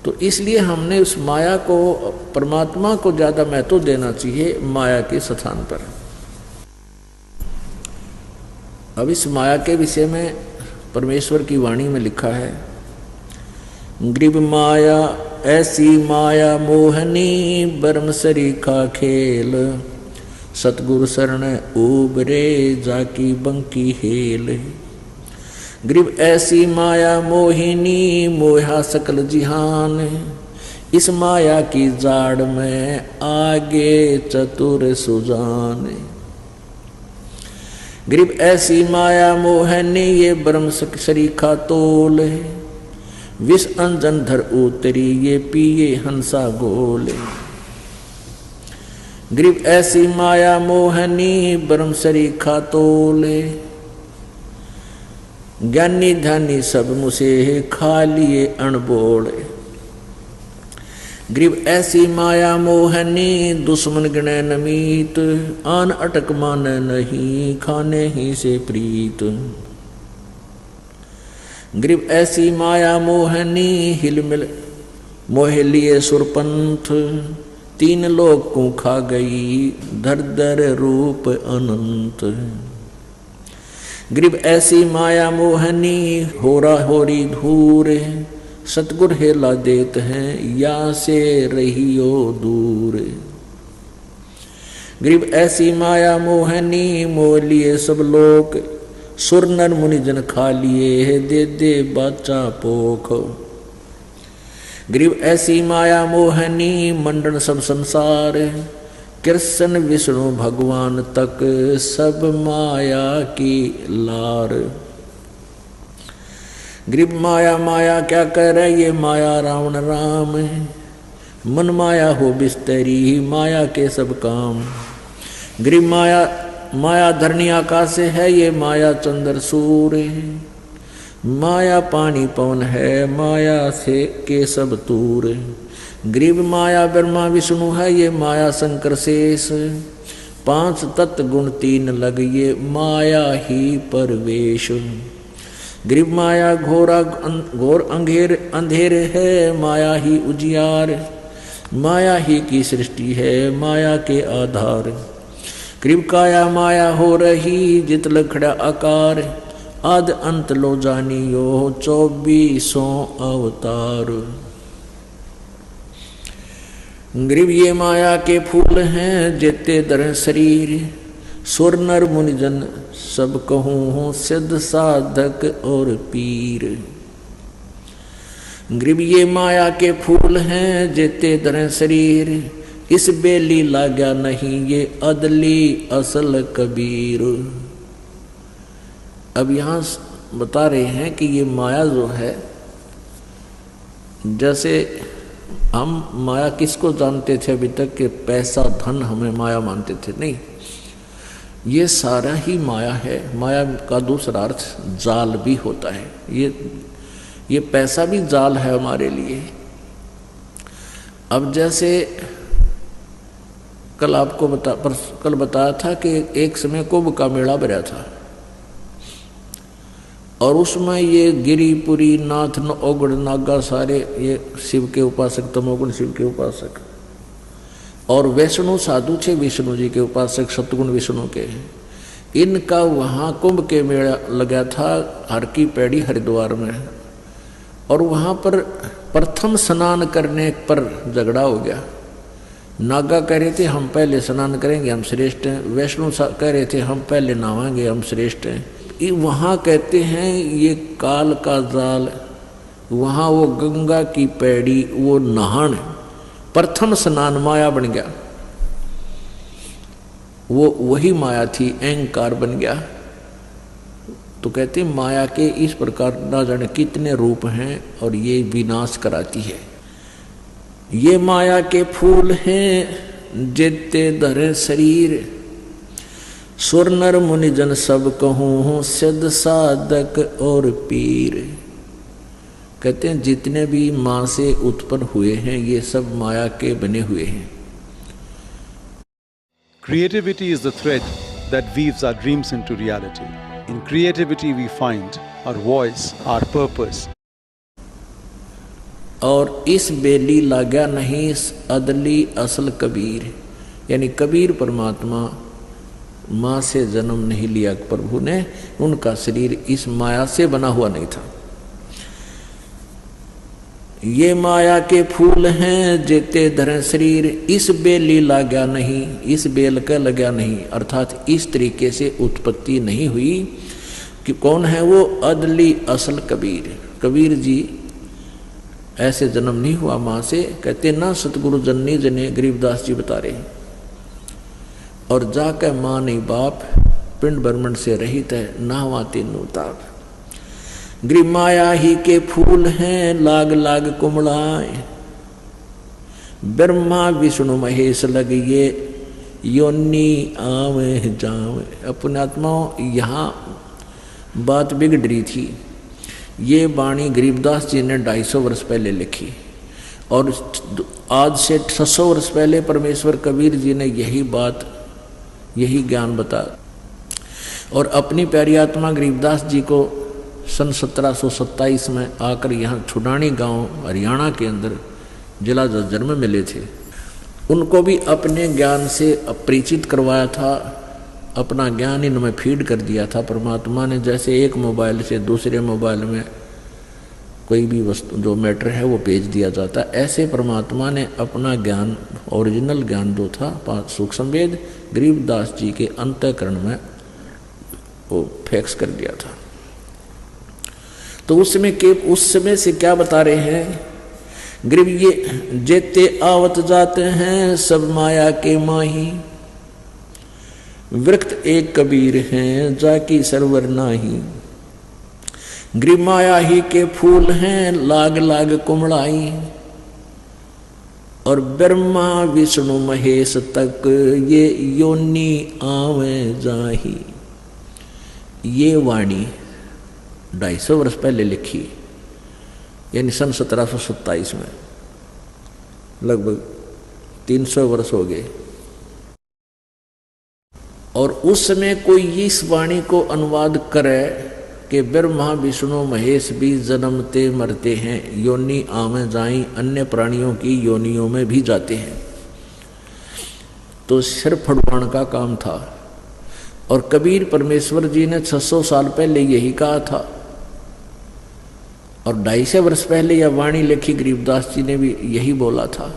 तो इसलिए हमने उस माया को, परमात्मा को ज़्यादा महत्व देना चाहिए माया के स्थान पर। अब इस माया के विषय में परमेश्वर की वाणी में लिखा है, ग्रीब माया ऐसी माया मोहनी, बरम सरीखा खेल, सतगुरु शरण उबरे जाकी बंकी हेल। ग्रीब ऐसी माया मोहिनी, मोहा सकल जिहान, इस माया की जाड़ में आगे चतुर सुजान। ग्रीब ऐसी माया मोहनी, ये ब्रह्म सरीखा तोल, विष अंजन धर उतरी, ये पिए हंसा गोल। ग्रीब ऐसी माया मोहनी, ब्रह्म सरीखा तोल, ज्ञानी ध्यानी सब मुसे खा लिए अणबोल। ग्रीब ऐसी माया मोहनी, दुश्मन गिणे नमीत, आन अटक मान नहीं, खाने ही से प्रीत। ग्रीब ऐसी माया मोहनी, हिलमिल मोह लिए सुरपंथ, तीन लोक को खा गई, धर धर रूप अनंत। ग्रीब ऐसी माया मोहनी, होरा होरी धूर, सतगुर हेला देत हैं, या से रहियो दूर। ग्रीब ऐसी माया मोहनी, मोह लिए सब लोक, सुर नर मुनि जन खा लिए, दे दे बाचा पोख। ग्रीब ऐसी माया मोहनी, मंडन सब संसार, कृष्ण विष्णु भगवान तक सब माया की लार। ग्रीब माया माया क्या कह रहे, ये माया रावण राम, मन माया हो बिस्तरी, माया के सब काम। ग्रीब माया माया धरनी आकाश है, ये माया चंद्र सूर्य, माया पानी पवन है, माया से के सब तूर। ग्रीब माया ब्रह्मा विष्णु है, ये माया शंकर शेष, पांच तत्व गुण तीन लग, ये माया ही परवेश। ग्रीब माया घोर अंधेर है, माया ही उजियार, माया ही की सृष्टि है, माया के आधार। ग्रीब काया माया हो रही, जित लखड़ा आकार, आद अंत लो जानियो, 24 अवतार। ग्रीब ये माया के फूल हैं, जेते दर शरीर, सुर नर मुनिजन सब कहूँ, सिद्ध साधक और पीर। ग्रीब ये माया के फूल हैं, जेते दर शरीर, इस बेली लाग्या नहीं, ये अदली असल कबीर। अब यहाँ बता रहे हैं कि ये माया जो है, जैसे हम माया किसको जानते थे अभी तक कि पैसा धन हमें माया मानते थे, नहीं, ये सारा ही माया है। माया का दूसरा अर्थ जाल भी होता है। ये पैसा भी जाल है हमारे लिए। अब जैसे कल आपको कल बताया था कि एक समय कुंभ का मेला भरा था और उसमें ये गिरिपुरी नाथ ओगड़ नागा सारे ये शिव के उपासक, तमोगुण शिव के उपासक, और वैष्णु साधु थे विष्णु जी के उपासक, सतगुण विष्णु के। इनका वहाँ कुंभ के मेला लगा था हर की पैड़ी हरिद्वार में, और वहाँ पर प्रथम स्नान करने पर झगड़ा हो गया। नागा कह रहे थे हम पहले स्नान करेंगे, हम श्रेष्ठ हैं। वैष्णु कह रहे थे हम पहले नहाएंगे, हम श्रेष्ठ हैं। वहाँ कहते हैं ये काल का जाल, वहाँ वो गंगा की पैड़ी, वो नहान, प्रथम स्नान माया बन गया। वो वही माया थी, अहंकार बन गया। तो कहते माया के इस प्रकार ना जाने कितने रूप हैं और ये विनाश कराती है। ये माया के फूल हैं जेते धरे शरीर, सुर नर मुनि जन सब कहूँ, सिद्ध साधक और पीर। कहते हैं जितने भी माँ से उत्पन्न हुए हैं ये सब माया के बने हुए हैं। Creativity is the thread that weaves our dreams into reality. In creativity we find our voice, our purpose. और इस बेली लाग्या नहीं अदली असल कबीर, यानी कबीर परमात्मा माँ से जन्म नहीं लिया प्रभु ने, उनका शरीर इस माया से बना हुआ नहीं था। ये माया के फूल हैं जेते धरे शरीर, इस बेली लाग्या नहीं, इस बेल का लगा नहीं, अर्थात इस तरीके से उत्पत्ति नहीं हुई कि कौन है वो अदली असल कबीर। कबीर जी ऐसे जन्म नहीं हुआ माँ से, कहते ना सतगुरु जननी जने, गरीबदास जी बता रहे। और जाकर माँ नहीं बाप, पिंड ब्रह्मण से रहित है, नहवा तीनों ताप। गृह माया ही के फूल हैं लाग लाग कुमड़ाए, ब्रह्मा विष्णु महेश लगिए योनी आवे जावे। अपने आत्माओं यहाँ बात बिगड़ रही थी। ये वाणी गरीबदास जी ने 250 वर्ष पहले लिखी और आज से 600 वर्ष पहले परमेश्वर कबीर जी ने यही बात, यही ज्ञान बता। और अपनी प्यारी आत्मा गरीबदास जी को सन 1727 में आकर यहाँ छुडानी गांव हरियाणा के अंदर जिला झज्जर में मिले थे। उनको भी अपने ज्ञान से अपरिचित करवाया था, अपना ज्ञान इनमें फीड कर दिया था परमात्मा ने। जैसे एक मोबाइल से दूसरे मोबाइल में कोई भी वस्तु जो मैटर है वो भेज दिया जाता है, ऐसे परमात्मा ने अपना ज्ञान, ओरिजिनल ज्ञान जो था 5 सूक्ष्म वेद, गरीबदास जी के अंतःकरण में वो फिक्स कर दिया था। तो उस समय से क्या बता रहे हैं, गरीब ये जेते आवत जाते हैं सब माया के माही, वृक्त एक कबीर हैं जाकी सरवर नाही, गृह माया ही के फूल हैं लाग लाग कुमड़ाई, और ब्रह्मा विष्णु महेश तक ये योनी आवे जाही। ये वाणी 250 वर्ष पहले लिखी, यानी सन 1727 में, लगभग 300 वर्ष हो गए। और उस समय कोई इस वाणी को अनुवाद करे कि ब्रह्मा विष्णु महेश भी जन्मते मरते हैं, योनि आमे जाई, अन्य प्राणियों की योनियों में भी जाते हैं, तो सिर फड़वाण का काम था। और कबीर परमेश्वर जी ने 600 साल पहले यही कहा था, और 250 वर्ष पहले यह वाणी लिखी गरीबदास जी ने भी यही बोला था।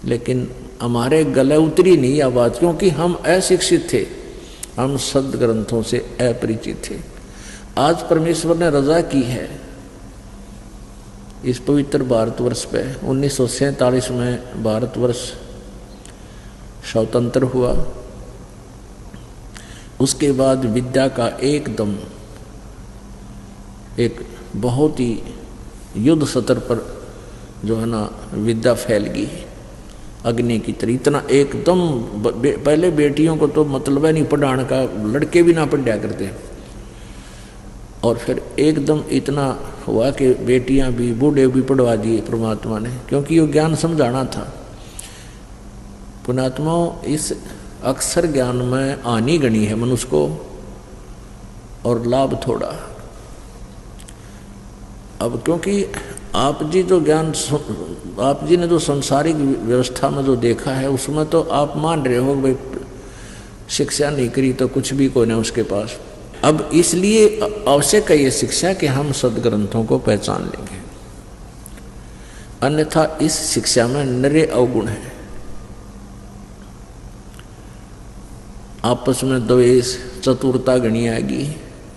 लेकिन हमारे गले उतरी नहीं यह बात, क्योंकि हम अशिक्षित थे, हम सद ग्रंथों से अपरिचित थे। आज परमेश्वर ने रजा की है इस पवित्र भारतवर्ष पे। 1947 में भारतवर्ष स्वतंत्र हुआ, उसके बाद विद्या का एकदम एक बहुत ही युद्ध स्तर पर जो है ना विद्या फैल गई अग्नि की तरह। इतना एकदम पहले बेटियों को तो मतलब है नहीं पढ़ाने का, लड़के भी ना पढ़ा करते, और फिर एकदम इतना हुआ कि बेटियां भी बूढ़े भी पढ़वा दिए परमात्मा ने, क्योंकि ये ज्ञान समझाना था। पुणात्माओं, इस अक्षर ज्ञान में हानि गणी है मनुष्य को और लाभ थोड़ा। अब क्योंकि आप जी जो ज्ञान, आप जी ने जो संसारिक व्यवस्था में जो देखा है उसमें तो आप मान रहे हो भाई शिक्षा नहीं करी तो कुछ भी कोई नहीं उसके पास। अब इसलिए आवश्यक है ये शिक्षा कि हम सदग्रंथों को पहचान लेंगे, अन्यथा इस शिक्षा में नरे अवगुण है। आपस में द्वेष चतुरता गणी आएगी,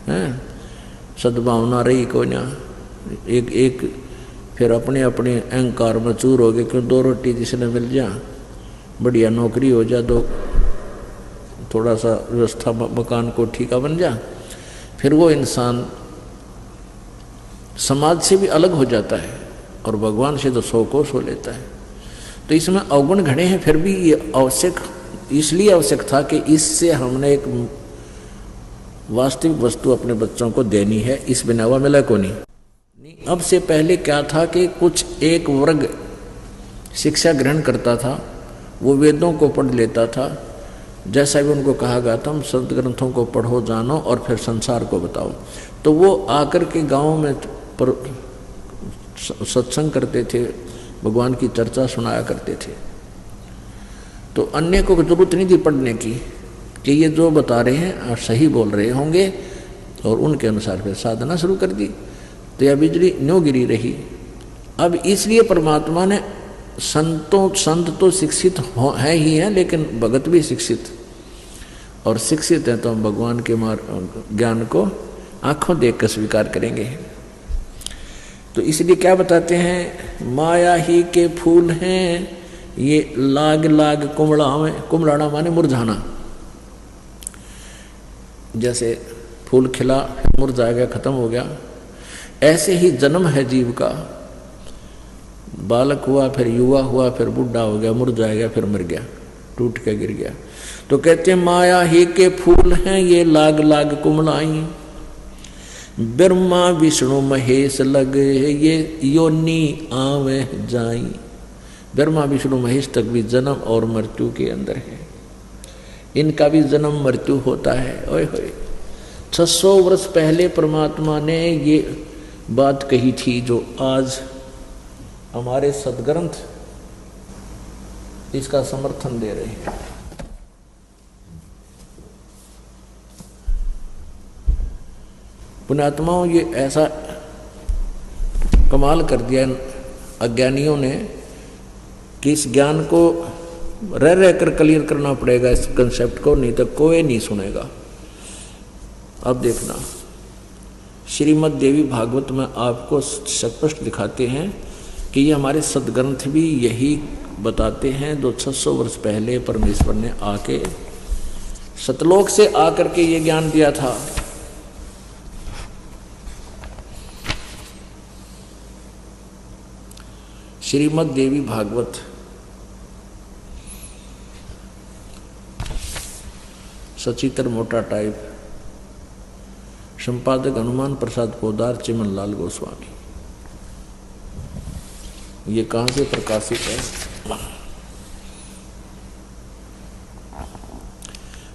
हैं, सद्भावना रही कोई ना, एक फिर अपने अपने अहंकार में चूर हो गए। क्यों, 2 रोटी जिसने मिल जा, बढ़िया नौकरी हो जा, दो थोड़ा सा व्यवस्था मकान को ठीका बन जा, फिर वो इंसान समाज से भी अलग हो जाता है और भगवान से तो 100 कोस हो लेता है। तो इसमें अवगुण घड़े हैं, फिर भी ये आवश्यक, इसलिए आवश्यक था कि इससे हमने एक वास्तविक वस्तु अपने बच्चों को देनी है, इस बिना हुआ मिला को नहीं। अब से पहले क्या था कि कुछ एक वर्ग शिक्षा ग्रहण करता था, वो वेदों को पढ़ लेता था, जैसा भी उनको कहा गया था, हम संत ग्रंथों को पढ़ो जानो और फिर संसार को बताओ। तो वो आकर के गाँव में सत्संग करते थे, भगवान की चर्चा सुनाया करते थे। तो अन्य को जरूरत नहीं थी पढ़ने की कि ये जो बता रहे हैं सही बोल रहे होंगे, और उनके अनुसार फिर साधना शुरू कर दी। तो यह बिजली न्यों गिरी रही। अब इसलिए परमात्मा ने संत तो शिक्षित हैं ही हैं, लेकिन भगत भी शिक्षित, और शिक्षित हैं तो हम भगवान के ज्ञान को आंखों देख कर स्वीकार करेंगे। तो इसलिए क्या बताते हैं, माया ही के फूल हैं ये लाग लाग कुमड़ाना माने मुरझाना। जैसे फूल खिला मुरझा गया, खत्म हो गया, ऐसे ही जन्म है जीव का। बालक हुआ, फिर युवा हुआ, फिर बुढ़ा हो गया, मुरझा गया, फिर मर गया, टूट के गिर गया। तो कहते हैं माया ही के फूल हैं ये लाग लाग कुमड़ाई, ब्रह्मा विष्णु महेश लगे ये योनि आवे जाई। ब्रह्मा विष्णु महेश तक भी जन्म और मृत्यु के अंदर है, इनका भी जन्म मृत्यु होता है। ओए होए, 600 वर्ष पहले परमात्मा ने ये बात कही थी, जो आज हमारे सदग्रंथ इसका समर्थन दे रहे हैं। पुण्यात्माओं, ये ऐसा कमाल कर दिया अज्ञानियों ने कि इस ज्ञान को रह रह कर क्लियर करना पड़ेगा इस कंसेप्ट को, नहीं तो कोई नहीं सुनेगा। अब देखना, श्रीमद् देवी भागवत में आपको स्पष्ट दिखाते हैं कि ये हमारे सदग्रंथ भी यही बताते हैं, जो 600 वर्ष पहले परमेश्वर ने आके सतलोक से आकर के ये ज्ञान दिया था। श्रीमद् देवी भागवत सचित्र मोटा टाइप, संपादक हनुमान प्रसाद पोदार, चिमन लाल गोस्वामी। ये कहाँ से प्रकाशित है?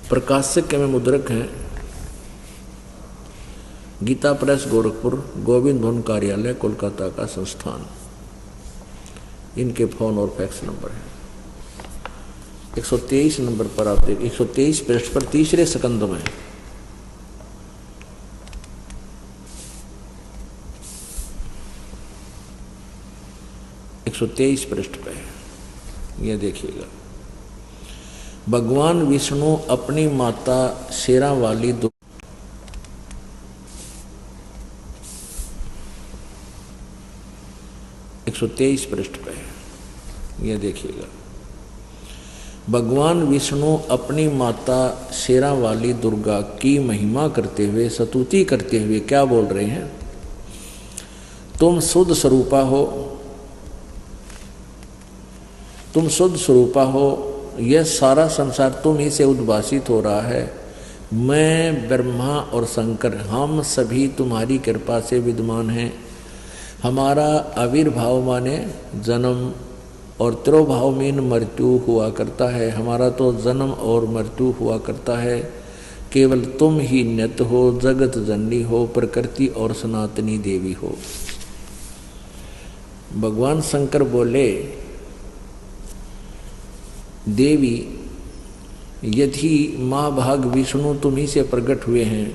प्रकाशक में मुद्रक हैं गीता प्रेस गोरखपुर, गोविंद भवन कार्यालय कोलकाता का संस्थान। इनके फोन और फैक्स नंबर है। 123 नंबर पर आप देख, 123 पृष्ठ पर तीसरे स्कंद में 123 पृष्ठ पे यह देखिएगा। भगवान विष्णु अपनी माता शेरा वाली 123 पृष्ठ पे यह देखिएगा। भगवान विष्णु अपनी माता शेरा वाली दुर्गा की महिमा करते हुए, स्तुति करते हुए क्या बोल रहे हैं? तुम शुद्ध स्वरूपा हो, तुम शुद्ध स्वरूपा हो, यह सारा संसार तुम ही से उद्भासित हो रहा है। मैं, ब्रह्मा और शंकर, हम सभी तुम्हारी कृपा से विद्यमान हैं। हमारा आविर्भाव माने जन्म, और तिरोभाव में मृत्यु हुआ करता है। हमारा तो जन्म और मृत्यु हुआ करता है। केवल तुम ही नित्य हो, जगत जननी हो, प्रकृति और सनातनी देवी हो। भगवान शंकर बोले, देवी, यदि महाभाग विष्णु तुम्ही से प्रकट हुए हैं,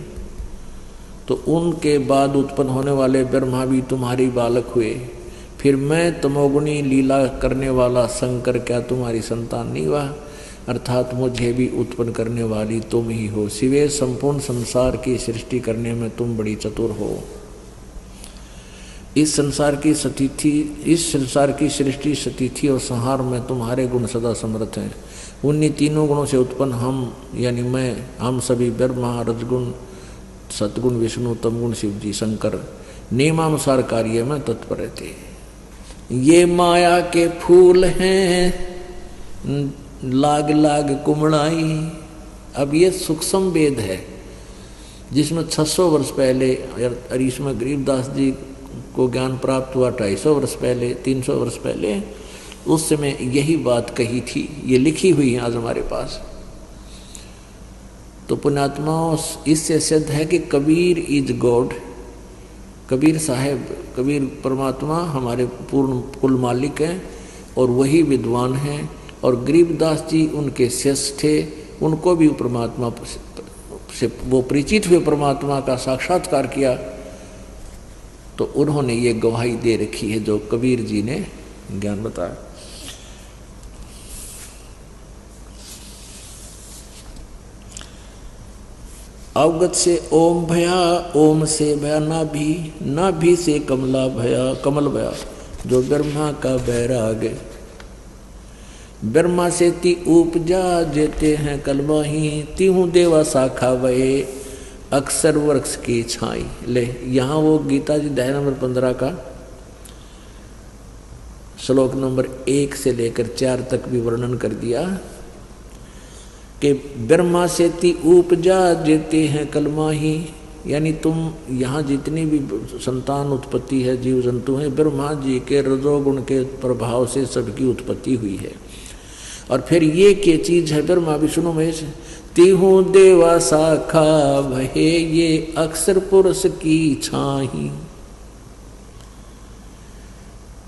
तो उनके बाद उत्पन्न होने वाले ब्रह्मा भी तुम्हारी बालक हुए। फिर मैं तमोगुणी लीला करने वाला शंकर क्या तुम्हारी संतान नहीं हुआ? अर्थात मुझे भी उत्पन्न करने वाली तुम ही हो। सिवे संपूर्ण संसार की सृष्टि करने में तुम बड़ी चतुर हो। इस संसार की सृष्टि, स्थिति और संहार में तुम्हारे गुण सदा समर्थ हैं। उन्हीं तीनों गुणों से उत्पन्न हम, यानी मैं, हम सभी ब्रह्मा, रजगुण, सतगुण विष्णु, तमगुण शिव जी, शंकर नियमानुसार कार्य में तत्पर रहते। ये माया के फूल हैं लाग लाग कुमड़ाई। अब ये सूक्ष्म वेद है जिसमें 600 वर्ष पहले, और इसमें गरीबदास जी को ज्ञान प्राप्त हुआ 250 वर्ष पहले, 300 वर्ष पहले। उस समय यही बात कही थी, ये लिखी हुई है आज हमारे पास। तो पुण्यात्माओं, इससे सिद्ध है कि कबीर इज गॉड कबीर साहब, कबीर परमात्मा हमारे पूर्ण कुल मालिक हैं और वही विद्वान हैं। और गरीबदास जी उनके शिष्य थे, उनको भी परमात्मा से वो परिचित हुए, परमात्मा का साक्षात्कार किया, तो उन्होंने ये गवाही दे रखी है जो कबीर जी ने ज्ञान बताया। अवगत से ओम भया, ओम से भया नाभि, नाभि से कमला भया, कमल भया जो ब्रह्मा का बैराग, ब्रह्मा से ती उपजा जेते हैं कलमाही, तीहूं देवा शाखा वहे अक्सर वृक्ष की छाई। ले यहाँ वो गीता जी अध्याय नंबर 15 का श्लोक नंबर 1 से लेकर 4 तक भी वर्णन कर दिया कि ब्रह्मा से ती उपजा जेते हैं कलमाही, यानी तुम यहाँ जितनी भी संतान उत्पत्ति है, जीव जंतु हैं, ब्रह्मा जी के रजोगुण के प्रभाव से सबकी उत्पत्ति हुई है। और फिर ये क्या चीज है ब्रह्मा विष्णु महेश, तीहूं देवा शाखा वहे ये अक्सर पुरुष की छाही।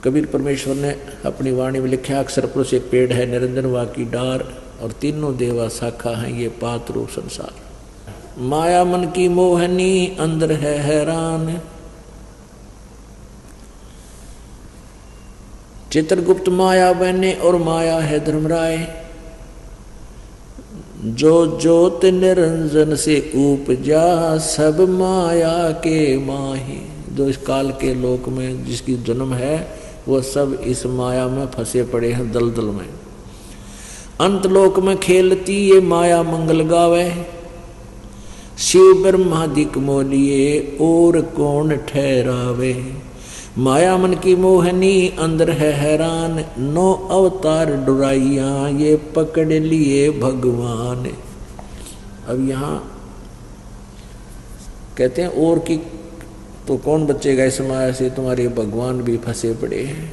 कबीर परमेश्वर ने अपनी वाणी में लिखा, अक्सर पुरुष एक पेड़ है, निरंजन वा की डार, और तीनों देवा शाखा हैं ये पात रूप संसार। माया मन की मोहनी अंदर है हैरान, चित्रगुप्त माया बहने और माया है धर्मराय, जो ज्योत निरंजन से उपजा सब माया के माही। जो इस काल के लोक में जिसकी जन्म है वो सब इस माया में फंसे पड़े हैं दलदल में। अंत लोक में खेलती ये माया मंगल गावे, शिव ब्रह्मादिक मोलिए और कौन ठहरावे। माया मन की मोहनी अंदर है हैरान, 9 अवतार डुराइया ये पकड़ लिए भगवान। अब यहाँ कहते हैं और की तो कौन बचेगा इस माया से, तुम्हारे भगवान भी फंसे पड़े हैं।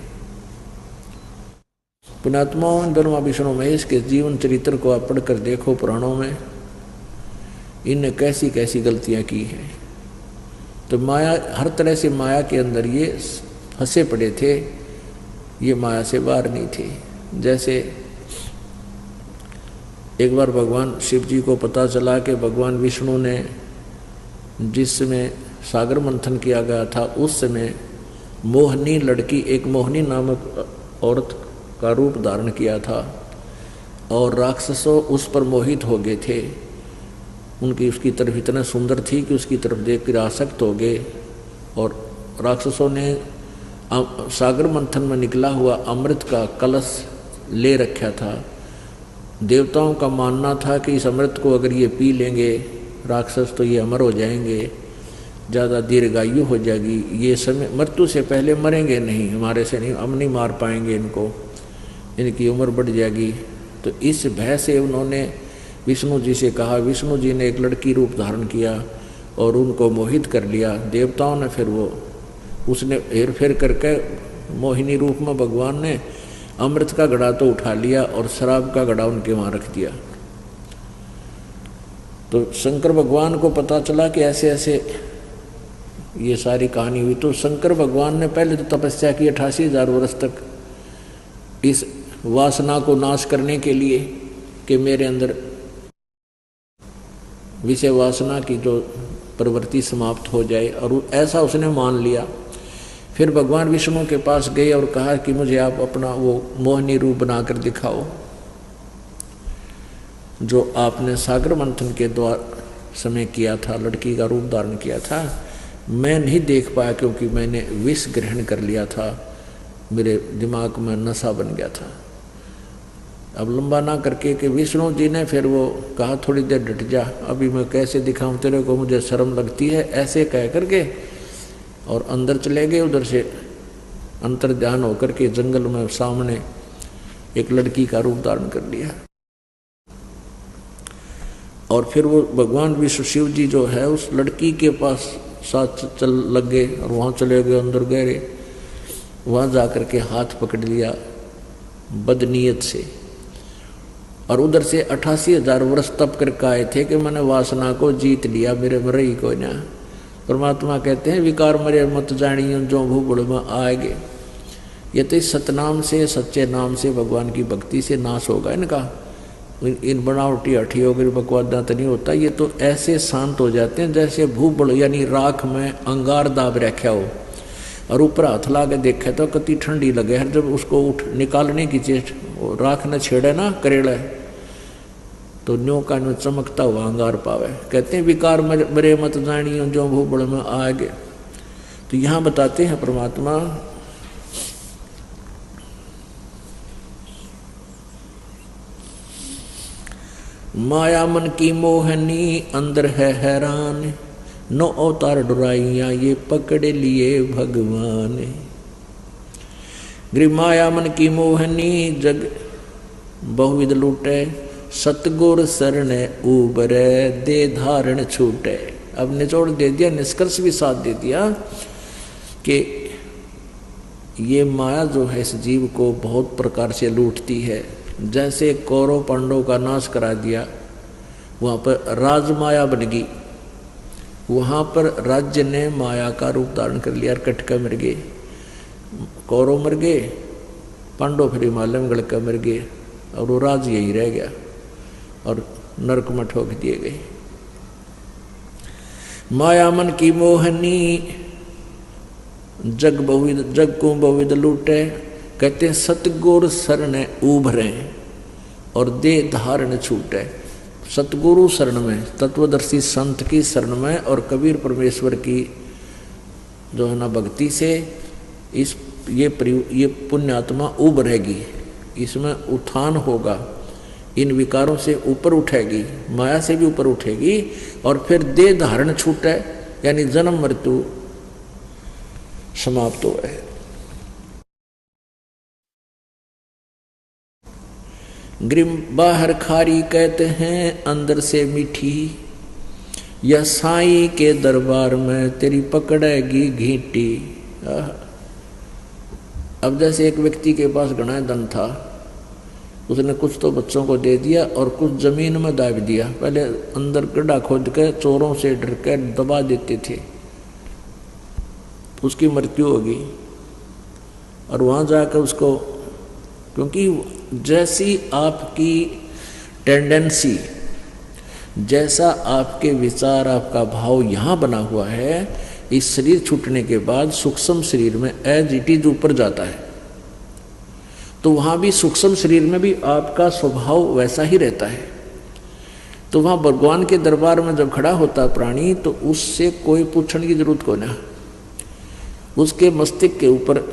पुण्यात्माओं, ब्रह्मा विष्णु महेश के जीवन चरित्र को आप पढ़कर देखो पुराणों में, इनने कैसी कैसी गलतियां की हैं। तो माया, हर तरह से माया के अंदर ये फंसे पड़े थे, ये माया से बाहर नहीं थे। जैसे एक बार भगवान शिव जी को पता चला कि भगवान विष्णु ने जिस समय सागर मंथन किया गया था उस समय मोहनी लड़की, एक मोहनी नामक औरत का रूप धारण किया था, और राक्षसों उस पर मोहित हो गए थे। उनकी उसकी तरफ इतना सुंदर थी कि उसकी तरफ देखकर आसक्त हो गए, और राक्षसों ने सागर मंथन में निकला हुआ अमृत का कलश ले रखा था। देवताओं का मानना था कि इस अमृत को अगर ये पी लेंगे राक्षस तो ये अमर हो जाएंगे, ज़्यादा दीर्घायु हो जाएगी, ये समय मृत्यु से पहले मरेंगे नहीं, हमारे से नहीं, हम नहीं मार पाएंगे इनको, इनकी उम्र बढ़ जाएगी। तो इस भय से उन्होंने विष्णु जी से कहा। विष्णु जी ने एक लड़की रूप धारण किया और उनको मोहित कर लिया। देवताओं ने फिर वो उसने हेर फेर करके मोहिनी रूप में भगवान ने अमृत का घड़ा तो उठा लिया और शराब का घड़ा उनके वहाँ रख दिया। तो शंकर भगवान को पता चला कि ऐसे ऐसे ये सारी कहानी हुई। तो शंकर भगवान ने पहले तो तपस्या की 88,000 वर्ष तक इस वासना को नाश करने के लिए कि मेरे अंदर विषय वासना की जो प्रवृत्ति समाप्त हो जाए, और ऐसा उसने मान लिया। फिर भगवान विष्णु के पास गए और कहा कि मुझे आप अपना वो मोहिनी रूप बनाकर दिखाओ जो आपने सागर मंथन के द्वारा समय किया था, लड़की का रूप धारण किया था। मैं नहीं देख पाया क्योंकि मैंने विष ग्रहण कर लिया था, मेरे दिमाग में नशा बन गया था। अब लंबा ना करके कि विष्णु जी ने फिर वो कहा थोड़ी देर डट जा, अभी मैं कैसे दिखाऊं तेरे को, मुझे शर्म लगती है, ऐसे कह करके और अंदर चले गए। उधर से अंतर ध्यान होकर के जंगल में सामने एक लड़की का रूप धारण कर लिया। और फिर वो भगवान विष्णु शिव जी जो है उस लड़की के पास साथ चल लग गए और वहाँ चले गए, अंदर गहरे, वहाँ जा कर के हाथ पकड़ लिया बदनीयत से। और उधर से 88,000 वर्ष तप करके आए थे कि मैंने वासना को जीत लिया, मेरे में रही कोई ना। परमात्मा कहते हैं विकार मरे मत जानियो जो भूबुड़ में आएगे। ये तो इस सतनाम से, सच्चे नाम से, भगवान की भक्ति से नाश होगा इनका। इन बनावटी हठी होकर बकवादा तो नहीं होता। ये तो ऐसे शांत हो जाते हैं जैसे भूबुड़ यानी राख में अंगार दाब रखा हो और ऊपर हाथ ला के देखे तो कति ठंडी लगे है। जब उसको उठ निकालने की चीज राख न छेड़े ना करेड़ा तो न्यो का न्यो चमकता हुआ अंगार पावे। कहते हैं विकार मरे मत जानियो जो भूबुड़ में आगे। तो यहाँ बताते हैं परमात्मा माया मन की मोहनी अंदर है हैरान, नो अवतार डुराइया ये पकड़ लिए भगवान। गृह माया मन की मोहनी जग बहुविध लूटे, सतगुर शरण उबरे दे धारण छूटे। अब निचोड़ दे दिया, निष्कर्ष भी साथ दे दिया कि ये माया जो है इस जीव को बहुत प्रकार से लूटती है। जैसे कौरव पांडव का नाश करा दिया, वहाँ पर राजमाया बन गई, वहाँ पर राज्य ने माया का रूप धारण कर लिया। कटका मर गए, कौरव मर गए, पांडव फिर हिमालय में गड़का मर गए और वो राज यही रह गया और नरक में ठोक दिए गए। माया मन की मोहनी जग को बहुविध लूटे। कहते हैं सतगुरु शरण उभरे और दे धारण छूटे। सतगुरु शरण में, तत्वदर्शी संत की शरण में और कबीर परमेश्वर की जो है ना भक्ति से ये पुण्यात्मा उभरेगी, इसमें उत्थान होगा, इन विकारों से ऊपर उठेगी, माया से भी ऊपर उठेगी और फिर दे धारण छूटे यानी जन्म मृत्यु समाप्त हो है। ग्रीम बाहर खारी कहते हैं अंदर से मीठी, या साईं के दरबार में तेरी पकड़ेगी घींटी। अब जैसे एक व्यक्ति के पास घना धन था, उसने कुछ तो बच्चों को दे दिया और कुछ जमीन में दाब दिया। पहले अंदर गड्ढा खोद के चोरों से डर के दबा देते थे, उसकी मृत्यु होगी। और वहाँ जाकर उसको, क्योंकि जैसी आपकी टेंडेंसी, जैसा आपके विचार, आपका भाव यहाँ बना हुआ है, इस शरीर छूटने के बाद सूक्ष्म शरीर में एज इट इज ऊपर जाता है। तो वहाँ भी सूक्ष्म शरीर में भी आपका स्वभाव वैसा ही रहता है। तो वहाँ भगवान के दरबार में जब खड़ा होता प्राणी, तो उससे कोई पूछने की जरूरत को ना, उसके मस्तिष्क के ऊपर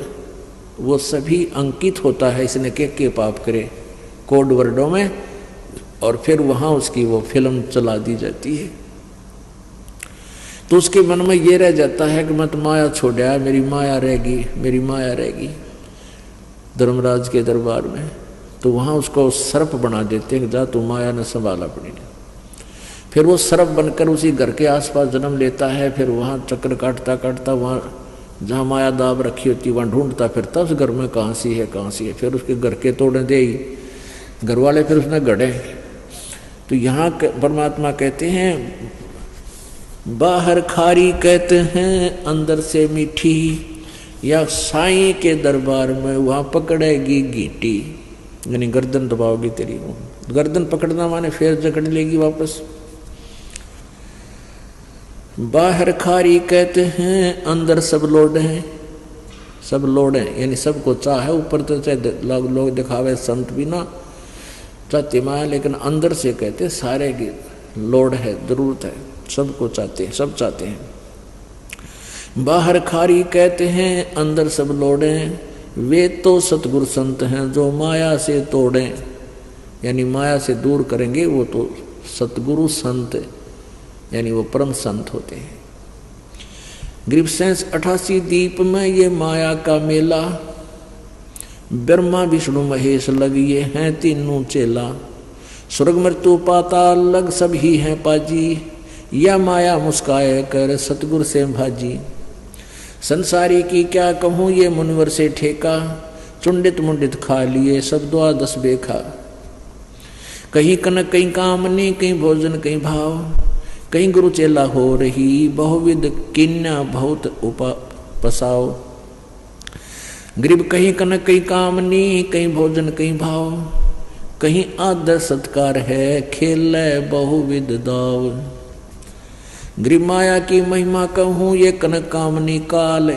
वो सभी अंकित होता है, इसने के पाप करे कोड वर्डों में, और फिर वहाँ उसकी वो फिल्म चला दी जाती है। तो उसके मन में ये रह जाता है कि मत माया छोड़ा, मेरी माया रहेगी, मेरी माया रहेगी। धर्मराज के दरबार में तो वहाँ उसको सर्प बना देते हैं कि जा तू माया न संभाला पड़ी। फिर वो सर्प बनकर उसी घर के आसपास जन्म लेता है। फिर वहाँ चक्कर काटता काटता वहाँ जहाँ माया दाब रखी होती वहाँ ढूंढता फिरता उस घर में कहाँ सी है, कहाँ सी है। फिर उसके घर के तोड़े दे ही घर वाले फिर उसने गढ़े। तो यहाँ परमात्मा कहते हैं बाहर खारी कहते हैं अंदर से मीठी, या साईं के दरबार में वहाँ पकड़ेगी गीटी, यानी गर्दन दबाओगी तेरी। गर्दन पकड़ना माने फिर जकड़ लेगी वापस। बाहर खारी कहते हैं अंदर सब लोड हैं, सब लोड हैं यानी सबको चाह है। ऊपर तो चाहे लोग दिखावे संत भी ना चाहते माया, लेकिन अंदर से कहते सारे की लोड है, जरूरत है, सबको चाहते हैं, सब चाहते हैं। बाहर खारी कहते हैं अंदर सब लोडे, वे तो सतगुरु संत हैं जो माया से तोड़ें, यानी माया से दूर करेंगे वो तो सतगुरु संत यानी वो परम संत होते हैं। ग्रीवसेंस 88 दीप में ये माया का मेला, ब्रह्मा विष्णु महेश लग ये हैं तीनों चेला। स्वर्ग मृत्यु पाताल लग सब ही हैं पाजी, या माया मुस्काए कर सतगुरु से भाजी। संसारी की क्या कहूँ ये मुनवर से ठेका, चुंडित मुंडित खा लिए सब द्वादश बेखा। कहीं कनक कहीं कामनी कहीं भोजन कहीं भाव, कहीं गुरु चेला हो रही, बहुविध किन्या बहुत उपपसाओ। गरीब कहीं कनक कहीं कामनी, कहीं भोजन कहीं भाव, कहीं आदर सत्कार है, खेल बहुविध दाव। गरीब माया की महिमा कहूँ ये कनक कामनी काल,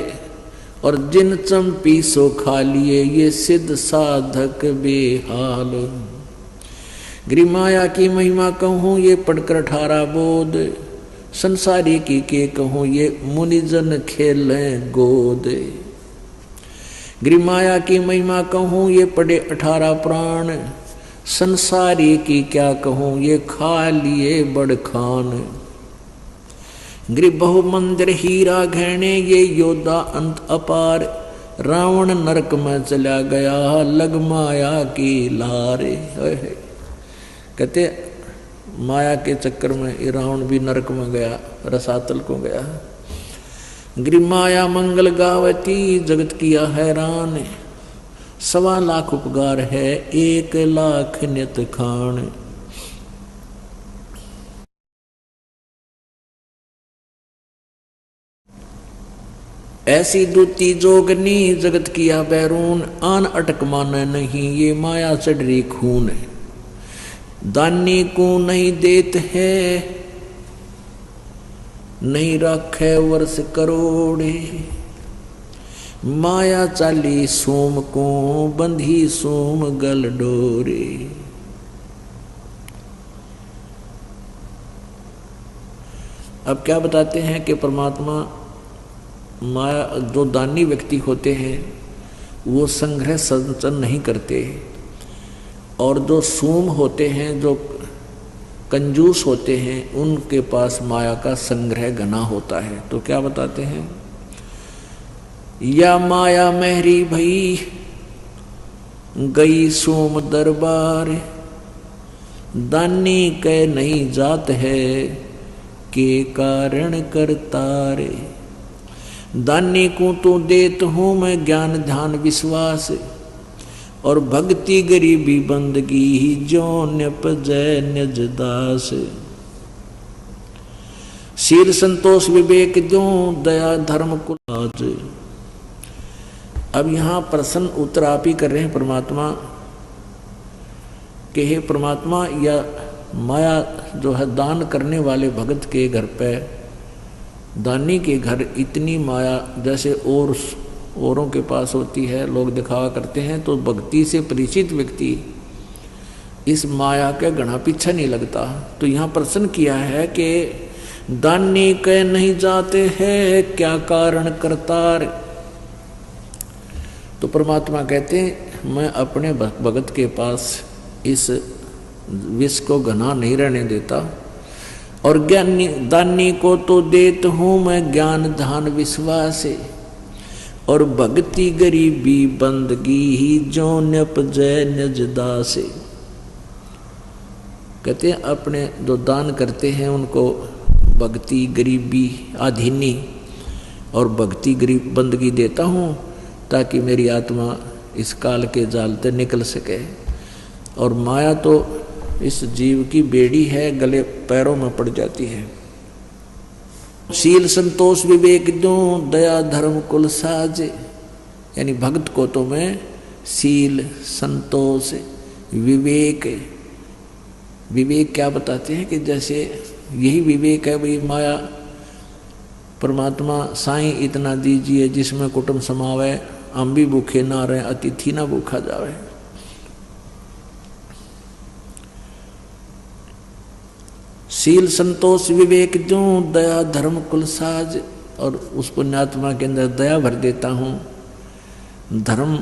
और जिन चंपी सो खा लिए ये सिद्ध साधक बेहाल। गरीब माया की महिमा कहूँ ये पढ़कर 18 बोध, संसारी की के कहूँ ये मुनिजन खेलें गोद। गरीब माया की महिमा कहूँ ये पढ़े 18 प्राण, संसारी की क्या कहूँ ये खा लिए बड़ खान। गरीब बहु मंदिर हीरा गहने ये योद्धा अंत अपार, रावण नरक में चला गया लग माया की लारे। कहते माया के चक्कर में ये रावण भी नरक में गया, रसातल को गया। गरीब माया मंगल गावती जगत किया हैरान, 1.25 लाख उपकार है 1 लाख नित खान। ऐसी दूती जोगनी जगत किया बैरून, आन अटक माने नहीं ये माया चढ़ी खून। दानी को नहीं देत है नहीं रखे वर्ष करोड़े, माया चाली सोम को बंधी सोम गल डोरे। अब क्या बताते हैं कि परमात्मा माया जो दानी व्यक्ति होते हैं वो संग्रह संचन नहीं करते, और जो सूम होते हैं जो कंजूस होते हैं उनके पास माया का संग्रह घना होता है। तो क्या बताते हैं, या माया मेहरी भई गई सोम दरबार, दानी के नहीं जात है के कारण करतारे। दानी को तो देत हूँ मैं ज्ञान ध्यान विश्वास, और भक्ति गरीबी बंदगी ही जो न्यपजय निज दास। शील संतोष विवेक जो दया धर्म कुलाज। अब यहाँ प्रश्न उत्तर आप ही कर रहे हैं परमात्मा कि हे परमात्मा, या माया जो है दान करने वाले भगत के घर पे, दानी के घर इतनी माया जैसे औरों के पास होती है, लोग दिखावा करते हैं, तो भक्ति से परिचित व्यक्ति इस माया के घना पीछे नहीं लगता। तो यहाँ प्रश्न किया है कि दानी के नहीं जाते हैं क्या कारण करतार। तो परमात्मा कहते हैं मैं अपने भगत के पास इस विष को घना नहीं रहने देता, और ज्ञानी दानी को तो देत हूँ मैं ज्ञान ध्यान विश्वास, और भक्ति गरीबी बंदगी ही जो न्यपजय निज दास। कहते हैं अपने जो दान करते हैं उनको भक्ति गरीबी आधीनी और भक्ति गरीब बंदगी देता हूँ, ताकि मेरी आत्मा इस काल के जाल से निकल सके। और माया तो इस जीव की बेड़ी है, गले पैरों में पड़ जाती है। शील संतोष विवेक दो दया धर्म कुल साज, यानी भक्त को तो मैं शील संतोष विवेक, विवेक क्या बताते हैं कि जैसे यही विवेक है भाई, माया परमात्मा साईं इतना दीजिए जिसमें कुटुंब समावे, हम भी भूखे ना रहे अतिथि ना भूखा जावे। शील संतोष विवेक जो दया धर्म कुल साज, और उस पुण्यात्मा के अंदर दया भर देता हूँ, धर्म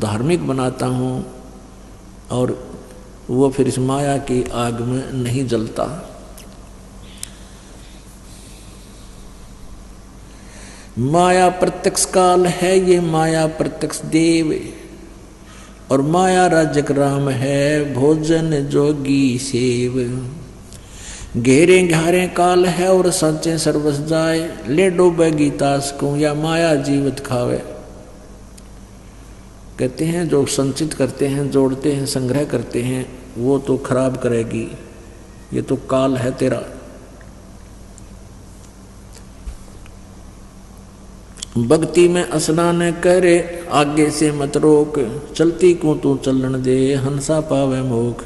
धार्मिक बनाता हूँ, और वो फिर इस माया की आग में नहीं जलता। माया प्रत्यक्ष काल है ये माया प्रत्यक्ष देव, और माया राजक राम है भोजन जोगी सेव। घेरे घारे काल है और सचे सर्वस जाए, ले डूबे गीतास को या माया जीवित खावे। कहते हैं जो संचित करते हैं, जोड़ते हैं, संग्रह करते हैं, वो तो खराब करेगी, ये तो काल है तेरा। भक्ति में स्नान करे आगे से मत रोक, चलती को तू चलन दे हंसा पावे मोख।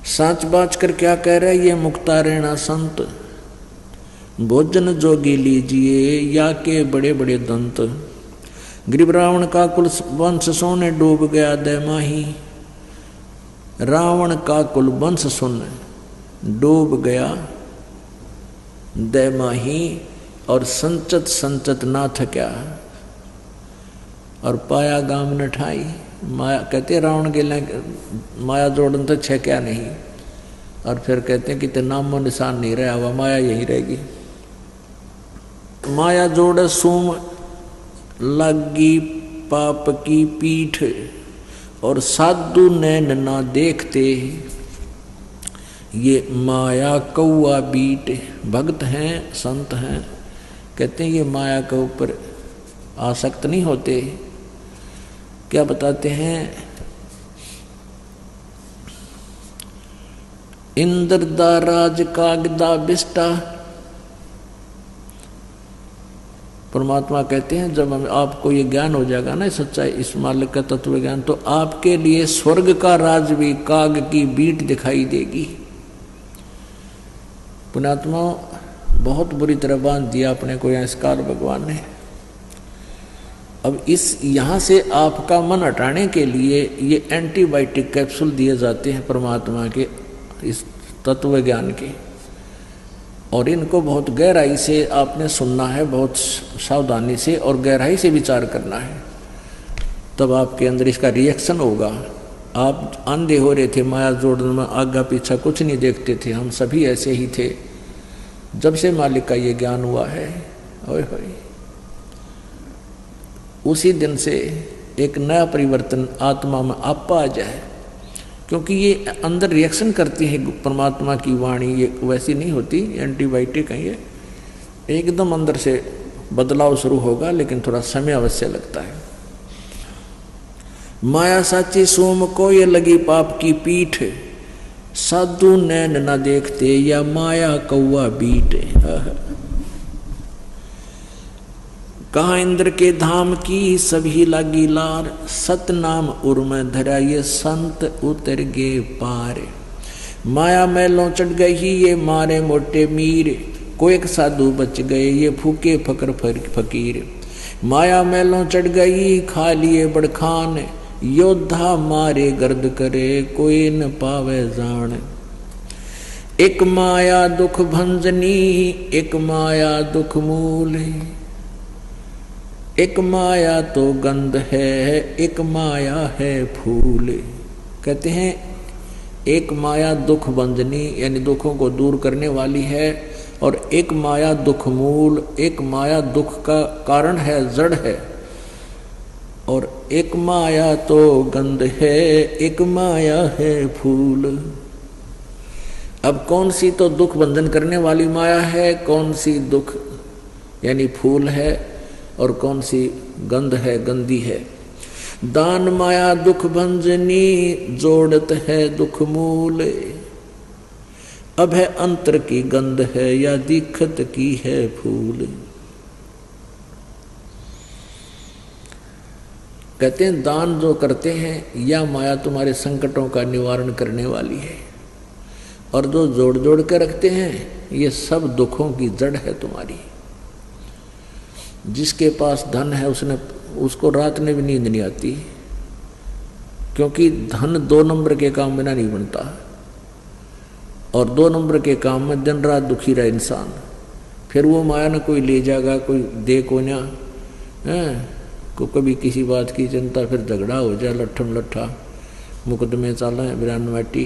साच बाच कर क्या कह रहे ये मुक्तारेणा संत, भोजन जोगी लीजिए या के बड़े बड़े दंत। गरीब रावण का कुल वंश सोने डूब गया दैमाही, रावण का कुल वंश सुन डूब गया दैमाही। और संचत संचत ना थक्या और पाया गाम न ठाई। माया कहते रावण के लिए माया जोड़न तो छे क्या नहीं। और फिर कहते हैं कि ते नामो निशान नहीं रहा हुआ, माया यही रहेगी। माया जोड़ सूम लगी पाप की पीठ, और साधु नैन ना देखते ये माया कौआ बीट। भक्त हैं संत हैं, कहते हैं ये माया के ऊपर आसक्त नहीं होते। क्या बताते हैं, इंद्र दा राज कागदा बिस्टा। परमात्मा कहते हैं जब आपको ये ज्ञान हो जाएगा ना सच्चाई इस मालिक का तत्व ज्ञान, तो आपके लिए स्वर्ग का राज भी काग की बीट दिखाई देगी। पुण्यात्मा बहुत बुरी तरह बांध दिया अपने को यहाँ इस काल भगवान ने। अब इस यहाँ से आपका मन हटाने के लिए ये एंटीबायोटिक कैप्सूल दिए जाते हैं परमात्मा के इस तत्व ज्ञान के, और इनको बहुत गहराई से आपने सुनना है, बहुत सावधानी से और गहराई से विचार करना है, तब आपके अंदर इसका रिएक्शन होगा। आप अंधे हो रहे थे माया जोड़ने में, आगा पीछा कुछ नहीं देखते थे, हम सभी ऐसे ही थे। जब से मालिक का ये ज्ञान हुआ है, ओए होए, उसी दिन से एक नया परिवर्तन आत्मा में आपा आ जाए। क्योंकि ये अंदर रिएक्शन करती है परमात्मा की वाणी, ये वैसी नहीं होती एंटीबायोटिक है, ये एकदम अंदर से बदलाव शुरू होगा, लेकिन थोड़ा समय अवश्य लगता है। माया साची सोम को ये लगी पाप की पीठ, साधु नैन न देखते या माया कौआ बीट। कहाँ इंद्र के धाम की सभी लागी लार, सतनाम उर्म धरा ये संत उतर गे पार। माया मैलों चढ़ गई ये मारे मोटे मीर, कोई एक साधु बच गए ये फूके फकर फकीर। माया मैलों चढ़ गई खा लिए बड़खान, योद्धा मारे गर्द करे कोई न पावे जान। एक माया दुख भंजनी एक माया दुख मूल, एक माया तो गंध है एक माया है फूल। कहते हैं एक माया दुख बंधनी यानी दुखों को दूर करने वाली है, और एक माया दुख मूल, एक माया दुख का कारण है, जड़ है, और एक माया तो गंध है एक माया है फूल। अब कौन सी तो दुख बंधन करने वाली माया है, कौन सी दुख यानी फूल है, और कौन सी गंध है, गंदी है। दान माया दुख भंजनी जोड़त है दुख मूल, अब है अंतर की गंध है या दिखत की है फूल। कहते हैं दान जो करते हैं या माया तुम्हारे संकटों का निवारण करने वाली है, और जो जोड़ जोड़ के रखते हैं ये सब दुखों की जड़ है तुम्हारी। जिसके पास धन है उसको रात में भी नींद नहीं आती, क्योंकि धन 2 नंबर के काम बिना नहीं बनता, और 2 नंबर के काम में दिन रात दुखी रहा इंसान। फिर वो माया न कोई ले जाएगा, कोई दे को ना को कभी किसी बात की चिंता, फिर झगड़ा हो जाए, लट्ठम लट्ठा मुकदमे चाला है बिरानवाटी।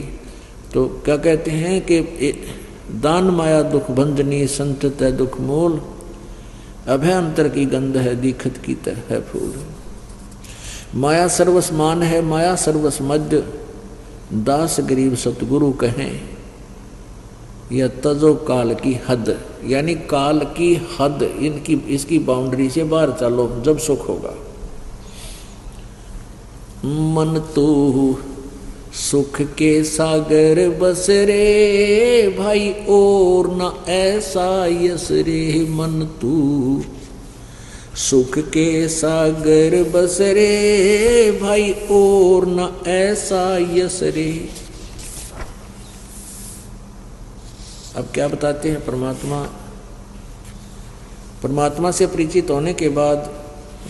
तो क्या कहते हैं कि दान माया दुख भंजनी संतत है दुख मूल, अभय अंतर की गंध है दिखत की तह है फूल। माया सर्वस मान है माया सर्वस मध्य, दास गरीब सतगुरु कहें यह तजो काल की हद। यानी काल की हद, इसकी बाउंड्री से बाहर चलो जब सुख होगा। मन तू सुख के सागर बस रे भाई और न ऐसा यस रे मन तू। सुख के सागर बस रे भाई और न ऐसा यस रे। अब क्या बताते हैं परमात्मा से परिचित होने के बाद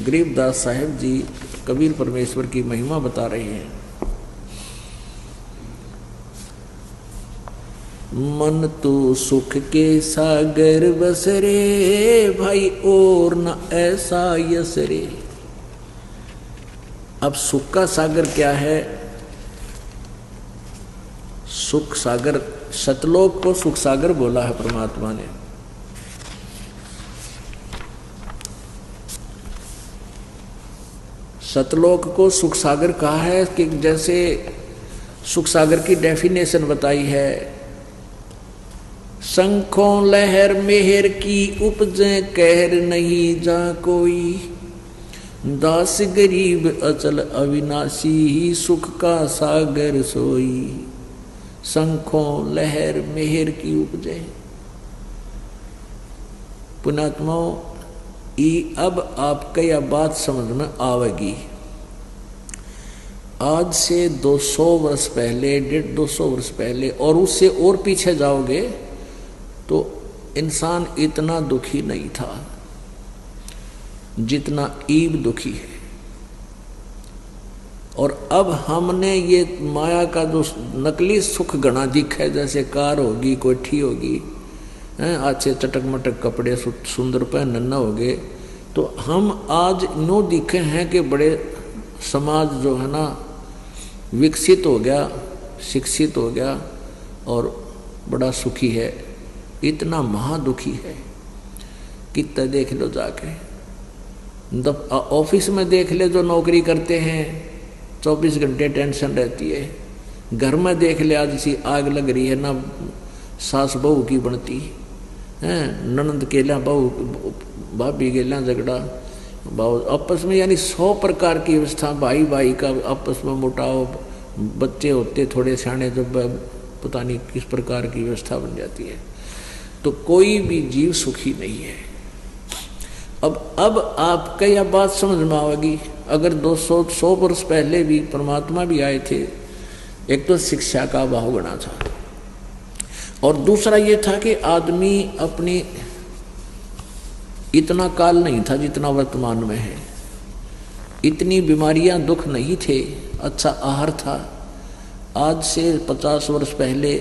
गरीबदास साहेब जी कबीर परमेश्वर की महिमा बता रहे हैं। मन तो सुख के सागर बस रे भाई और न ऐसा यस रे। अब सुख का सागर क्या है? सुख सागर, सतलोक को सुख सागर बोला है परमात्मा ने। सतलोक को सुख सागर कहा है कि जैसे सुख सागर की डेफिनेशन बताई है, शंखों लहर मेहर की उपजे कहर नहीं जा कोई। दास गरीब अचल अविनाशी ही सुख का सागर सोई। शंखों लहर मेहर की उपजे। पुण्यात्माओं, अब आपको यह बात समझ में आवेगी। आज से 200 वर्ष पहले, 150 वर्ष पहले और उससे और पीछे जाओगे तो इंसान इतना दुखी नहीं था जितना ईब दुखी है। और अब हमने ये माया का जो नकली सुख गणा दिखा है, जैसे कार होगी, कोठी होगी, अच्छे चटक मटक कपड़े सुंदर पहनना हो गए, तो हम आज नो दिखे हैं कि बड़े समाज जो है ना विकसित हो गया, शिक्षित हो गया और बड़ा सुखी है। इतना महादुखी है। कितना देख लो जाके, ऑफिस में देख ले जो नौकरी करते हैं, 24 घंटे टेंशन रहती है। घर में देख ले, आज इसी आग लग रही है ना, सास बहू की बनती है, ननंद के लिया बहू, भाभी के लिया झगड़ा, बहू आपस में, यानी 100 प्रकार की व्यवस्था। भाई भाई का आपस में मुटाव, बच्चे होते थोड़े सियाने, जब पता नहीं किस प्रकार की व्यवस्था बन जाती है। तो कोई भी जीव सुखी नहीं है। अब आपको यह बात समझ में आएगी। अगर 200 वर्ष पहले भी परमात्मा भी आए थे, एक तो शिक्षा का अभाव गणा था, और दूसरा ये था कि आदमी अपनी, इतना काल नहीं था जितना वर्तमान में है, इतनी बीमारियां, दुख नहीं थे, अच्छा आहार था। आज से 50 वर्ष पहले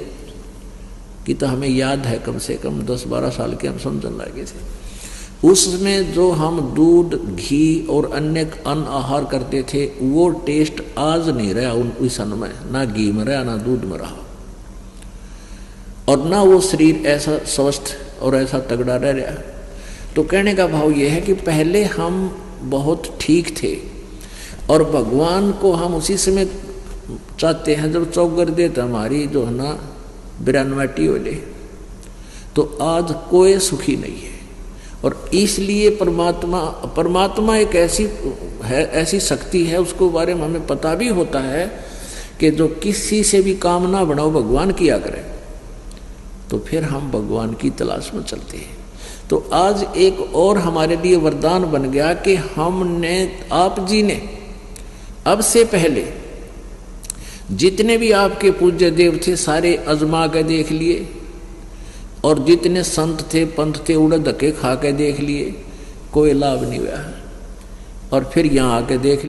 की तो हमें याद है, कम से कम 10-12 साल के हम समझने लगे थे। उसमें जो हम दूध, घी और अन्य अन्न आहार करते थे, वो टेस्ट आज नहीं रहा उस अन्न में, ना घी में रहा, ना दूध में रहा, और ना वो शरीर ऐसा स्वस्थ और ऐसा तगड़ा रह रहा। तो कहने का भाव ये है कि पहले हम बहुत ठीक थे, और भगवान को हम उसी समय चाहते हैं जब चौगर देते हमारी जो है ना 92 वाले। तो आज कोई सुखी नहीं है, और इसलिए परमात्मा एक ऐसी शक्ति है, उसको बारे में हमें पता भी होता है कि जो किसी से भी काम ना बनाओ, भगवान किया करे, तो फिर हम भगवान की तलाश में चलते हैं। तो आज एक और हमारे लिए वरदान बन गया कि हमने, आप जी ने अब से पहले जितने भी आपके पूज्य देव थे सारे अजमा के देख लिए, और जितने संत थे, पंथ थे, उड़े धक्के खा के देख लिए, कोई लाभ नहीं हुआ। और फिर यहाँ आके देख